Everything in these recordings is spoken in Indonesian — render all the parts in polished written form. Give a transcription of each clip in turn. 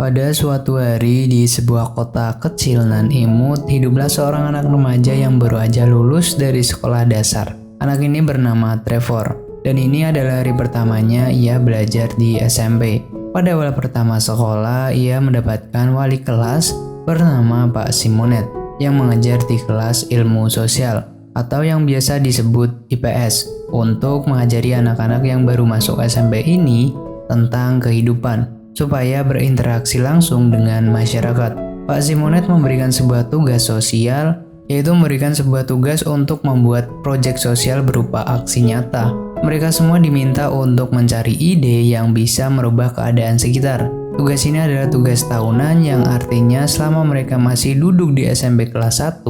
Pada suatu hari di sebuah kota kecil nan imut, hiduplah seorang anak remaja yang baru aja lulus dari sekolah dasar. Anak ini bernama Trevor, dan ini adalah hari pertamanya ia belajar di SMP. Pada awal pertama sekolah, ia mendapatkan wali kelas bernama Pak Simonet yang mengajar di kelas ilmu sosial atau yang biasa disebut IPS untuk mengajari anak-anak yang baru masuk SMP ini tentang kehidupan supaya berinteraksi langsung dengan masyarakat. Pak Simonet memberikan sebuah tugas sosial, yaitu memberikan sebuah tugas untuk membuat proyek sosial berupa aksi nyata. Mereka semua diminta untuk mencari ide yang bisa merubah keadaan sekitar. Tugas ini adalah tugas tahunan yang artinya selama mereka masih duduk di SMP kelas 1,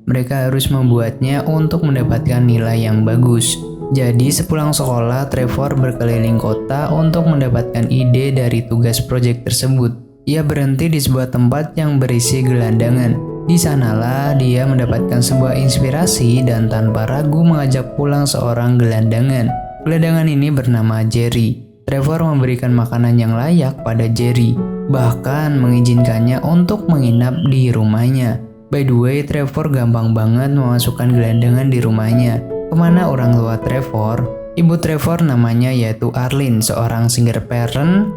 mereka harus membuatnya untuk mendapatkan nilai yang bagus. Jadi sepulang sekolah, Trevor berkeliling kota untuk mendapatkan ide dari tugas proyek tersebut. Ia berhenti di sebuah tempat yang berisi gelandangan. Di sanalah dia mendapatkan sebuah inspirasi dan tanpa ragu mengajak pulang seorang gelandangan. Gelandangan ini bernama Jerry. Trevor memberikan makanan yang layak pada Jerry, bahkan mengizinkannya untuk menginap di rumahnya. By the way, Trevor gampang banget memasukkan gelandangan di rumahnya. Kemana orang tua Trevor? Ibu Trevor namanya yaitu Arlene, seorang single parent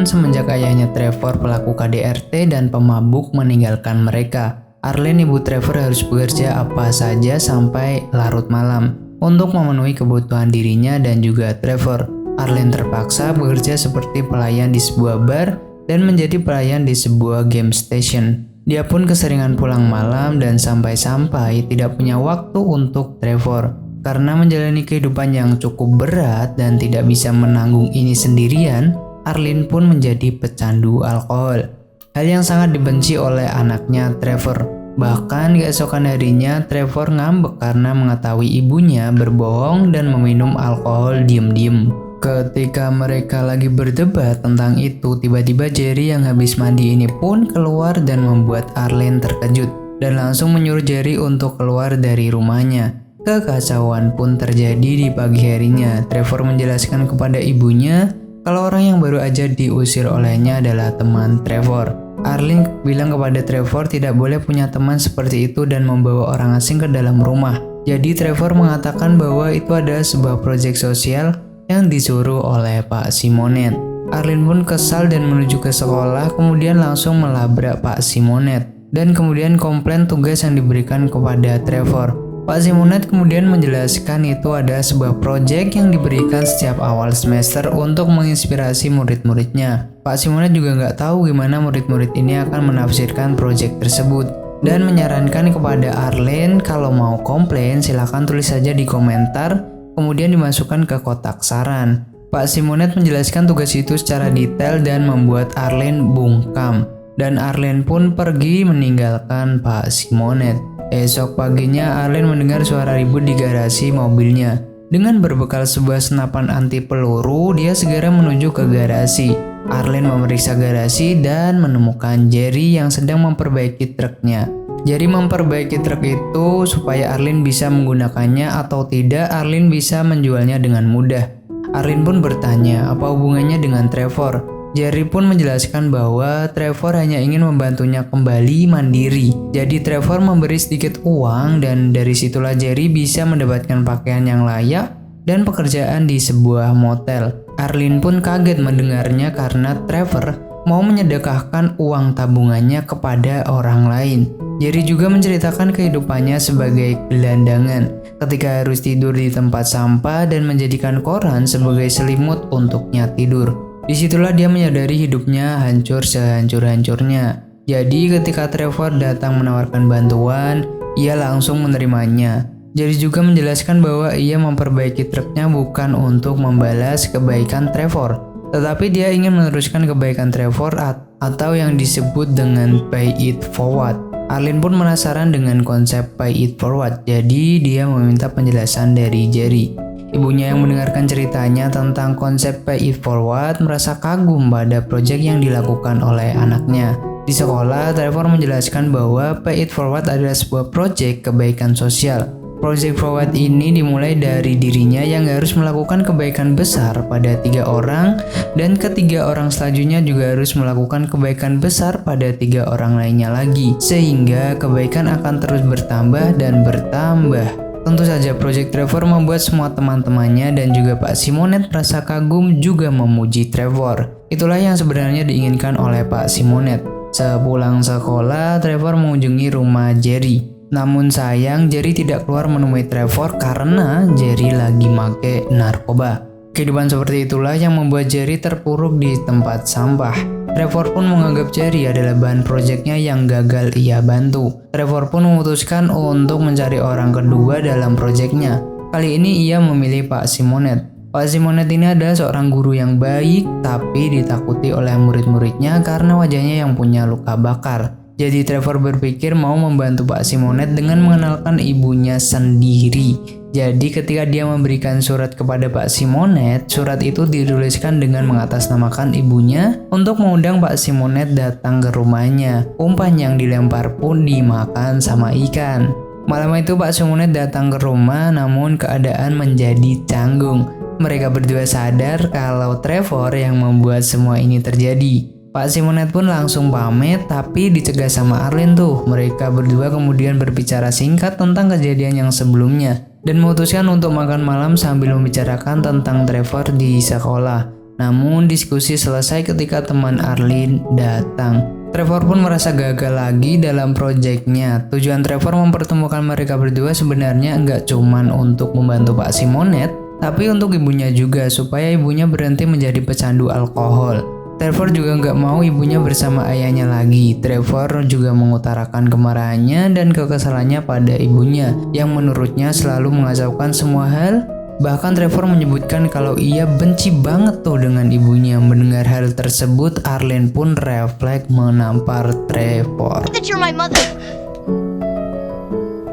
semenjak ayahnya Trevor pelaku KDRT dan pemabuk meninggalkan mereka. Arlene, ibu Trevor, harus bekerja apa saja sampai larut malam untuk memenuhi kebutuhan dirinya dan juga Trevor. Arlene terpaksa bekerja seperti pelayan di sebuah bar dan menjadi pelayan di sebuah game station. Dia pun keseringan pulang malam dan sampai-sampai tidak punya waktu untuk Trevor. Karena menjalani kehidupan yang cukup berat dan tidak bisa menanggung ini sendirian, Arlene pun menjadi pecandu alkohol. Hal yang sangat dibenci oleh anaknya Trevor. Bahkan keesokan harinya Trevor ngambek karena mengetahui ibunya berbohong dan meminum alkohol diem-diem. Ketika mereka lagi berdebat tentang itu, tiba-tiba Jerry yang habis mandi ini pun keluar dan membuat Arlene terkejut dan langsung menyuruh Jerry untuk keluar dari rumahnya. Kekacauan pun terjadi di pagi harinya. Trevor menjelaskan kepada ibunya kalau orang yang baru aja diusir olehnya adalah teman Trevor. Arlene bilang kepada Trevor tidak boleh punya teman seperti itu dan membawa orang asing ke dalam rumah. Jadi Trevor mengatakan bahwa itu adalah sebuah proyek sosial yang disuruh oleh Pak Simonet. Arlene pun kesal dan menuju ke sekolah, kemudian langsung melabrak Pak Simonet dan kemudian komplain tugas yang diberikan kepada Trevor. Pak Simonet kemudian menjelaskan itu adalah sebuah proyek yang diberikan setiap awal semester untuk menginspirasi murid-muridnya. Pak Simonet juga nggak tahu gimana murid-murid ini akan menafsirkan proyek tersebut dan menyarankan kepada Arlene kalau mau komplain silakan tulis saja di komentar, kemudian dimasukkan ke kotak saran. Pak Simonet menjelaskan tugas itu secara detail dan membuat Arlene bungkam. Dan Arlene pun pergi meninggalkan Pak Simonet. Esok paginya Arlene mendengar suara ribut di garasi mobilnya. Dengan berbekal sebuah senapan anti peluru, dia segera menuju ke garasi. Arlene memeriksa garasi dan menemukan Jerry yang sedang memperbaiki truknya. Jerry memperbaiki truk itu supaya Arlene bisa menggunakannya atau tidak Arlene bisa menjualnya dengan mudah. Arlene pun bertanya apa hubungannya dengan Trevor. Jerry pun menjelaskan bahwa Trevor hanya ingin membantunya kembali mandiri. Jadi Trevor memberi sedikit uang dan dari situlah Jerry bisa mendapatkan pakaian yang layak dan pekerjaan di sebuah motel. Arlene pun kaget mendengarnya karena Trevor mau menyedekahkan uang tabungannya kepada orang lain. Jerry juga menceritakan kehidupannya sebagai gelandangan ketika harus tidur di tempat sampah dan menjadikan koran sebagai selimut untuknya tidur. Disitulah dia menyadari hidupnya hancur sehancur-hancurnya. Jadi ketika Trevor datang menawarkan bantuan, ia langsung menerimanya. Jerry juga menjelaskan bahwa ia memperbaiki truknya bukan untuk membalas kebaikan Trevor, tetapi dia ingin meneruskan kebaikan Trevor atau yang disebut dengan pay it forward. Arlene pun penasaran dengan konsep pay it forward, jadi dia meminta penjelasan dari Jerry. Ibunya yang mendengarkan ceritanya tentang konsep pay it forward merasa kagum pada proyek yang dilakukan oleh anaknya. Di sekolah, Trevor menjelaskan bahwa pay it forward adalah sebuah proyek kebaikan sosial. Project Forward ini dimulai dari dirinya yang harus melakukan kebaikan besar pada 3 orang, dan ketiga orang selanjutnya juga harus melakukan kebaikan besar pada 3 orang lainnya lagi, sehingga kebaikan akan terus bertambah dan bertambah. Tentu saja Project Trevor membuat semua teman-temannya dan juga Pak Simonet merasa kagum juga memuji Trevor. Itulah yang sebenarnya diinginkan oleh Pak Simonet. Sepulang sekolah, Trevor mengunjungi rumah Jerry. Namun sayang, Jerry tidak keluar menemui Trevor karena Jerry lagi make narkoba. Kehidupan seperti itulah yang membuat Jerry terpuruk di tempat sampah. Trevor pun menganggap Jerry adalah bahan proyeknya yang gagal ia bantu. Trevor pun memutuskan untuk mencari orang kedua dalam proyeknya. Kali ini ia memilih Pak Simonet. Pak Simonet ini adalah seorang guru yang baik, tapi ditakuti oleh murid-muridnya karena wajahnya yang punya luka bakar. Jadi Trevor berpikir mau membantu Pak Simonet dengan mengenalkan ibunya sendiri. Jadi ketika dia memberikan surat kepada Pak Simonet, surat itu dituliskan dengan mengatasnamakan ibunya untuk mengundang Pak Simonet datang ke rumahnya. Umpan yang dilempar pun dimakan sama ikan. Malam itu Pak Simonet datang ke rumah, namun keadaan menjadi canggung. Mereka berdua sadar kalau Trevor yang membuat semua ini terjadi. Pak Simonet pun langsung pamit, tapi dicegah sama Arlene tuh. Mereka berdua kemudian berbicara singkat tentang kejadian yang sebelumnya dan memutuskan untuk makan malam sambil membicarakan tentang Trevor di sekolah. Namun diskusi selesai ketika teman Arlene datang. Trevor pun merasa gagal lagi dalam proyeknya. Tujuan Trevor mempertemukan mereka berdua sebenarnya nggak cuman untuk membantu Pak Simonet, tapi untuk ibunya juga supaya ibunya berhenti menjadi pecandu alkohol. Trevor juga nggak mau ibunya bersama ayahnya lagi. Trevor juga mengutarakan kemarahannya dan kekesalannya pada ibunya yang menurutnya selalu mengacaukan semua hal. Bahkan Trevor menyebutkan kalau ia benci banget tuh dengan ibunya. Mendengar hal tersebut, Arlene pun refleks menampar Trevor.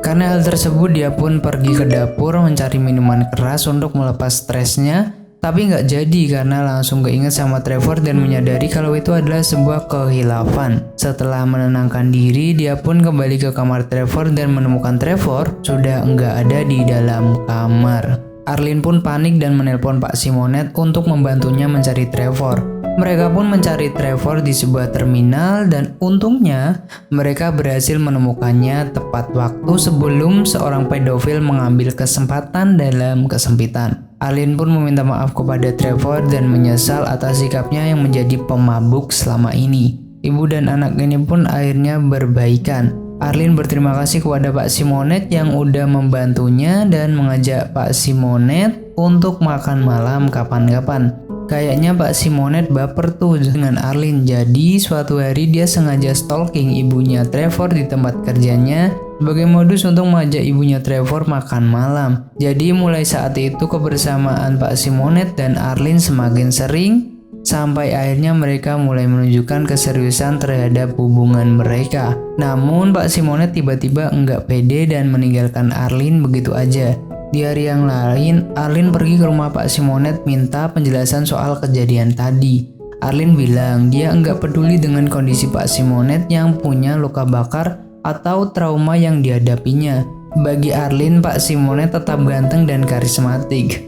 Karena hal tersebut, dia pun pergi ke dapur mencari minuman keras untuk melepas stresnya. Tapi nggak jadi karena langsung keinget sama Trevor dan menyadari kalau itu adalah sebuah kehilafan. Setelah menenangkan diri, dia pun kembali ke kamar Trevor dan menemukan Trevor sudah nggak ada di dalam kamar. Arlene pun panik dan menelpon Pak Simonet untuk membantunya mencari Trevor. Mereka pun mencari Trevor di sebuah terminal dan untungnya mereka berhasil menemukannya tepat waktu sebelum seorang pedofil mengambil kesempatan dalam kesempitan. Arlene pun meminta maaf kepada Trevor dan menyesal atas sikapnya yang menjadi pemabuk selama ini. Ibu dan anak ini pun akhirnya berbaikan. Arlene berterima kasih kepada Pak Simonet yang udah membantunya dan mengajak Pak Simonet untuk makan malam kapan-kapan. Kayaknya Pak Simonet baper tuh dengan Arlene, jadi suatu hari dia sengaja stalking ibunya Trevor di tempat kerjanya sebagai modus untuk mengajak ibunya Trevor makan malam. Jadi mulai saat itu kebersamaan Pak Simonet dan Arlene semakin sering sampai akhirnya mereka mulai menunjukkan keseriusan terhadap hubungan mereka. Namun Pak Simonet tiba-tiba enggak pede dan meninggalkan Arlene begitu aja. Di hari yang lain, Arlene pergi ke rumah Pak Simonet minta penjelasan soal kejadian tadi. Arlene bilang dia enggak peduli dengan kondisi Pak Simonet yang punya luka bakar atau trauma yang dihadapinya. Bagi Arlene, Pak Simonet tetap ganteng dan karismatik.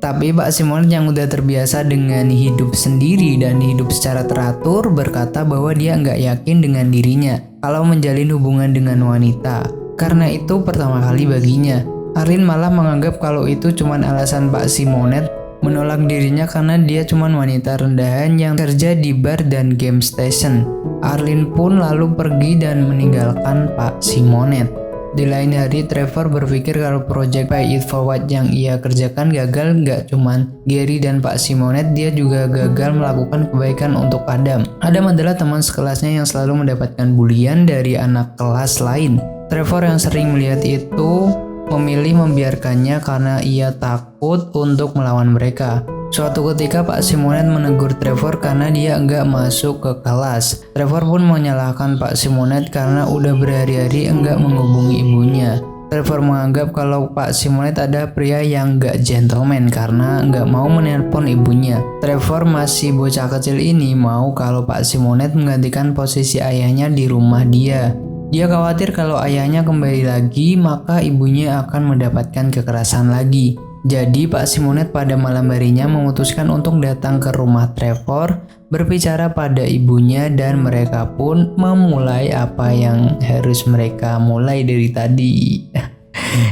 Tapi Pak Simonet yang udah terbiasa dengan hidup sendiri dan hidup secara teratur berkata bahwa dia nggak yakin dengan dirinya kalau menjalin hubungan dengan wanita. Karena itu pertama kali baginya. Arlene malah menganggap kalau itu cuma alasan Pak Simonet menolak dirinya karena dia cuma wanita rendahan yang kerja di bar dan game station. Arlene pun lalu pergi dan meninggalkan Pak Simonet. Di lain hari, Trevor berpikir kalau proyek Pay It Forward yang ia kerjakan gagal. Nggak cuman Gary dan Pak Simonet, dia juga gagal melakukan kebaikan untuk Adam. Adam adalah teman sekelasnya yang selalu mendapatkan bulian dari anak kelas lain. Trevor yang sering melihat itu memilih membiarkannya karena ia takut untuk melawan mereka. Suatu ketika Pak Simonet menegur Trevor karena dia enggak masuk ke kelas. Trevor pun menyalahkan Pak Simonet karena udah berhari-hari enggak menghubungi ibunya. Trevor menganggap kalau Pak Simonet ada pria yang enggak gentleman karena enggak mau menelpon ibunya. Trevor masih bocah kecil ini mau kalau Pak Simonet menggantikan posisi ayahnya di rumah dia. Dia khawatir kalau ayahnya kembali lagi, maka ibunya akan mendapatkan kekerasan lagi. Jadi Pak Simonet pada malam harinya memutuskan untuk datang ke rumah Trevor, berbicara pada ibunya, dan mereka pun memulai apa yang harus mereka mulai dari tadi.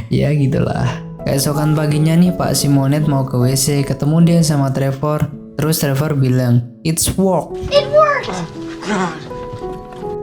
Ya gitulah. Keesokan paginya nih Pak Simonet mau ke WC, ketemu dia sama Trevor. Terus Trevor bilang, "It's work." It worked!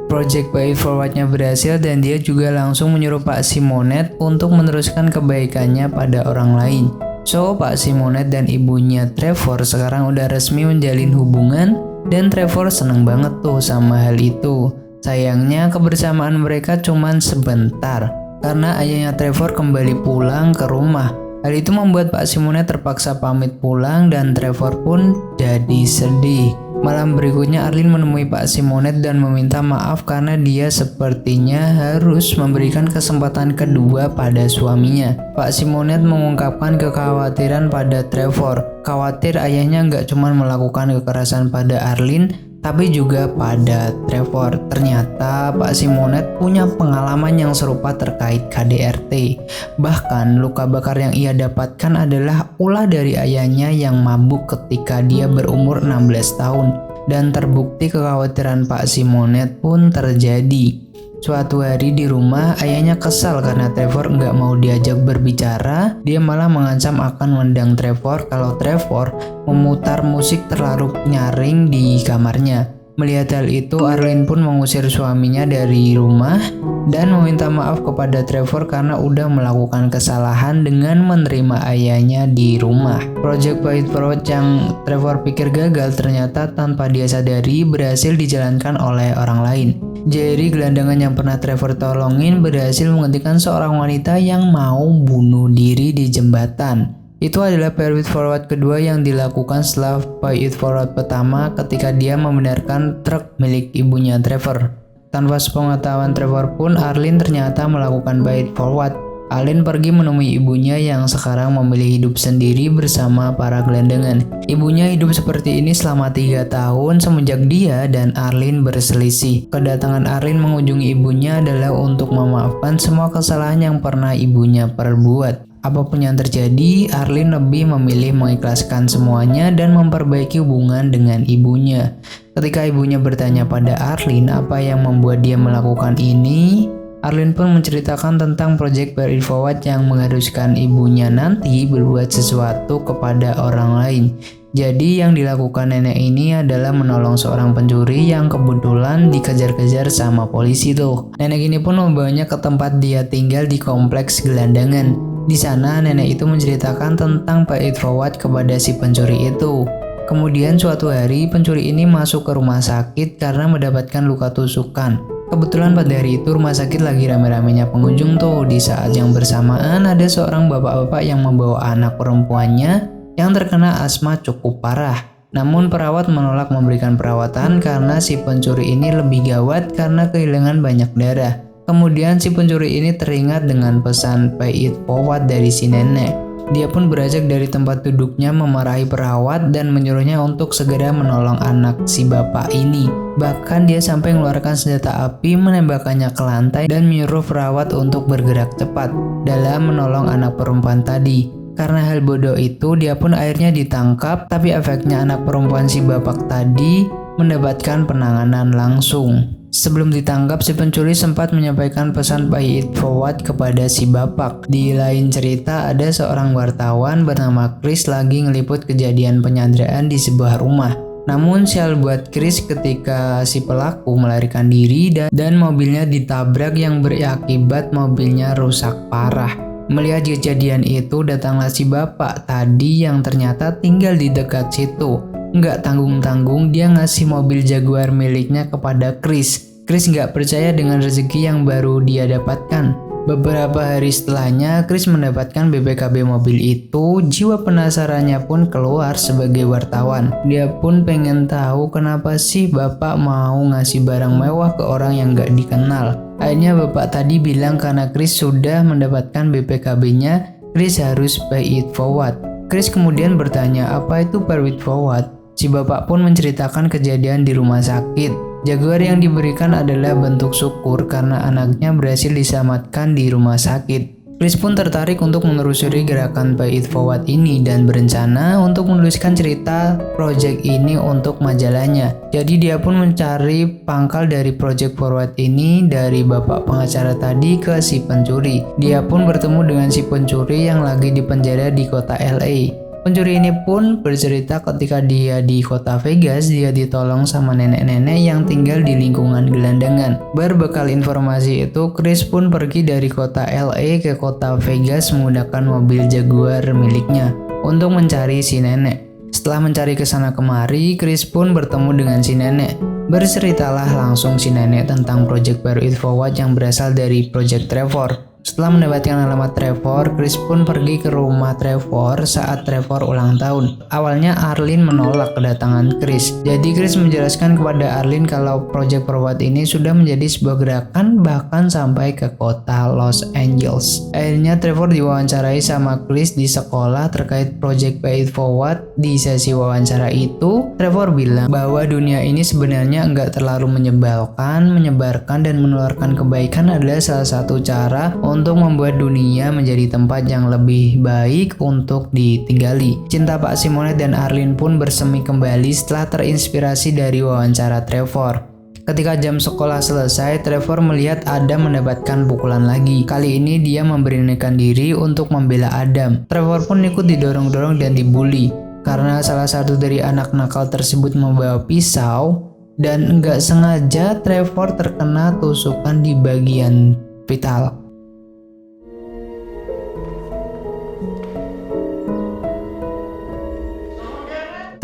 Project Pay It Forward-nya berhasil dan dia juga langsung menyuruh Pak Simonet untuk meneruskan kebaikannya pada orang lain. So, Pak Simonet dan ibunya Trevor sekarang udah resmi menjalin hubungan dan Trevor seneng banget tuh sama hal itu. Sayangnya kebersamaan mereka cuman sebentar karena ayahnya Trevor kembali pulang ke rumah. Hal itu membuat Pak Simonet terpaksa pamit pulang dan Trevor pun jadi sedih. Malam berikutnya Arlene menemui Pak Simonet dan meminta maaf karena dia sepertinya harus memberikan kesempatan kedua pada suaminya. Pak Simonet mengungkapkan kekhawatiran pada Trevor. Khawatir ayahnya nggak cuma melakukan kekerasan pada Arlene, tapi juga pada Trevor. Ternyata Pak Simonet punya pengalaman yang serupa terkait KDRT. Bahkan luka bakar yang ia dapatkan adalah ulah dari ayahnya yang mabuk ketika dia berumur 16 tahun. Dan terbukti kekhawatiran Pak Simonet pun terjadi. Suatu hari di rumah, ayahnya kesal karena Trevor nggak mau diajak berbicara. Dia malah mengancam akan mendang Trevor kalau Trevor memutar musik terlalu nyaring di kamarnya. Melihat hal itu, Arlene pun mengusir suaminya dari rumah dan meminta maaf kepada Trevor karena udah melakukan kesalahan dengan menerima ayahnya di rumah. Project Pay It Forward yang Trevor pikir gagal ternyata tanpa dia sadari berhasil dijalankan oleh orang lain. Jerry, gelandangan yang pernah Trevor tolongin, berhasil menghentikan seorang wanita yang mau bunuh diri di jembatan. Itu adalah Pay It Forward kedua yang dilakukan setelah Pay It Forward pertama ketika dia membenarkan truk milik ibunya Trevor. Tanpa sepengetahuan Trevor pun, Arlene ternyata melakukan Pay It Forward. Arlene pergi menemui ibunya yang sekarang memilih hidup sendiri bersama para gelandangan. Ibunya hidup seperti ini selama 3 tahun semenjak dia dan Arlene berselisih. Kedatangan Arlene mengunjungi ibunya adalah untuk memaafkan semua kesalahan yang pernah ibunya perbuat. Apapun yang terjadi, Arlene lebih memilih mengikhlaskan semuanya dan memperbaiki hubungan dengan ibunya. Ketika ibunya bertanya pada Arlene apa yang membuat dia melakukan ini, Arlene pun menceritakan tentang Project Pay It Forward yang mengharuskan ibunya nanti berbuat sesuatu kepada orang lain. Jadi yang dilakukan nenek ini adalah menolong seorang pencuri yang kebetulan dikejar-kejar sama polisi tuh. Nenek ini pun membawanya ke tempat dia tinggal di kompleks gelandangan. Di sana nenek itu menceritakan tentang Pay It Forward kepada si pencuri itu. Kemudian suatu hari pencuri ini masuk ke rumah sakit karena mendapatkan luka tusukan. Kebetulan pada hari itu rumah sakit lagi rame-ramenya pengunjung tuh. Di saat yang bersamaan ada seorang bapak-bapak yang membawa anak perempuannya yang terkena asma cukup parah. Namun perawat menolak memberikan perawatan karena si pencuri ini lebih gawat karena kehilangan banyak darah. Kemudian si pencuri ini teringat dengan pesan Pay It Forward dari si nenek. Dia pun beranjak dari tempat duduknya memarahi perawat dan menyuruhnya untuk segera menolong anak si bapak ini. Bahkan dia sampai mengeluarkan senjata api, menembakkannya ke lantai dan menyuruh perawat untuk bergerak cepat dalam menolong anak perempuan tadi. Karena hal bodoh itu, dia pun akhirnya ditangkap, tapi efeknya anak perempuan si bapak tadi mendapatkan penanganan langsung. Sebelum ditangkap, si pencuri sempat menyampaikan pesan Pay It Forward kepada si bapak. Di lain cerita, ada seorang wartawan bernama Chris lagi ngeliput kejadian penyanderaan di sebuah rumah. Namun sial buat Chris ketika si pelaku melarikan diri dan mobilnya ditabrak yang berakibat mobilnya rusak parah. Melihat kejadian itu, datanglah si bapak tadi yang ternyata tinggal di dekat situ. Nggak tanggung-tanggung dia ngasih mobil Jaguar miliknya kepada Chris. Chris nggak percaya dengan rezeki yang baru dia dapatkan. Beberapa hari setelahnya, Chris mendapatkan BPKB mobil itu. Jiwa penasarannya pun keluar sebagai wartawan. Dia pun pengen tahu kenapa sih bapak mau ngasih barang mewah ke orang yang nggak dikenal. Akhirnya bapak tadi bilang karena Chris sudah mendapatkan BPKB-nya, Chris harus Pay It Forward. Chris kemudian bertanya apa itu Pay It Forward. Si bapak pun menceritakan kejadian di rumah sakit. Jaguar yang diberikan adalah bentuk syukur karena anaknya berhasil diselamatkan di rumah sakit. Chris pun tertarik untuk menelusuri gerakan Pay It Forward ini dan berencana untuk menuliskan cerita project ini untuk majalahnya. Jadi dia pun mencari pangkal dari project forward ini dari bapak pengacara tadi ke si pencuri. Dia pun bertemu dengan si pencuri yang lagi dipenjara di kota LA. Pencuri ini pun bercerita ketika dia di kota Vegas, dia ditolong sama nenek-nenek yang tinggal di lingkungan gelandangan. Berbekal informasi itu, Chris pun pergi dari kota LA ke kota Vegas menggunakan mobil Jaguar miliknya untuk mencari si nenek. Setelah mencari kesana kemari, Chris pun bertemu dengan si nenek. Berceritalah langsung si nenek tentang project Pay It Forward yang berasal dari Project Trevor. Setelah mendapatkan alamat Trevor, Chris pun pergi ke rumah Trevor saat Trevor ulang tahun. Awalnya Arlene menolak kedatangan Chris. Jadi Chris menjelaskan kepada Arlene kalau Project Forward ini sudah menjadi sebuah gerakan bahkan sampai ke kota Los Angeles. Akhirnya Trevor diwawancarai sama Chris di sekolah terkait Project Pay It Forward. Di sesi wawancara itu, Trevor bilang bahwa dunia ini sebenarnya enggak terlalu menyebalkan, menyebarkan dan menularkan kebaikan adalah salah satu cara untuk membuat dunia menjadi tempat yang lebih baik untuk ditinggali. Cinta Pak Simonet dan Arlene pun bersemi kembali setelah terinspirasi dari wawancara Trevor. Ketika jam sekolah selesai, Trevor melihat Adam mendapatkan pukulan lagi. Kali ini dia memberanikan diri untuk membela Adam. Trevor pun ikut didorong-dorong dan dibully karena salah satu dari anak nakal tersebut membawa pisau dan enggak sengaja Trevor terkena tusukan di bagian vital.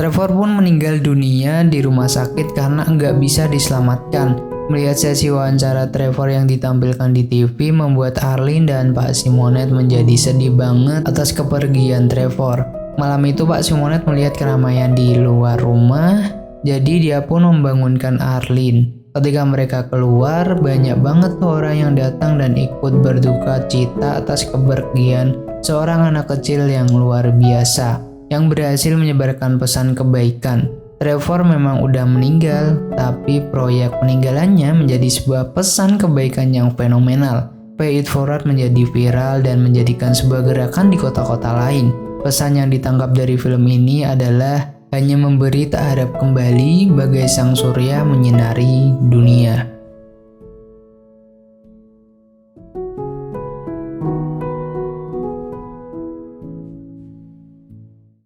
Trevor pun meninggal dunia di rumah sakit karena nggak bisa diselamatkan. Melihat sesi wawancara Trevor yang ditampilkan di TV membuat Arlene dan Pak Simonet menjadi sedih banget atas kepergian Trevor. Malam itu Pak Simonet melihat keramaian di luar rumah, jadi dia pun membangunkan Arlene. Ketika mereka keluar, banyak banget orang yang datang dan ikut berduka cita atas kepergian seorang anak kecil yang luar biasa yang berhasil menyebarkan pesan kebaikan. Trevor memang udah meninggal, tapi proyek peninggalannya menjadi sebuah pesan kebaikan yang fenomenal. Pay It Forward menjadi viral dan menjadikan sebuah gerakan di kota-kota lain. Pesan yang ditangkap dari film ini adalah hanya memberi tak harap kembali bagai sang surya menyinari dunia.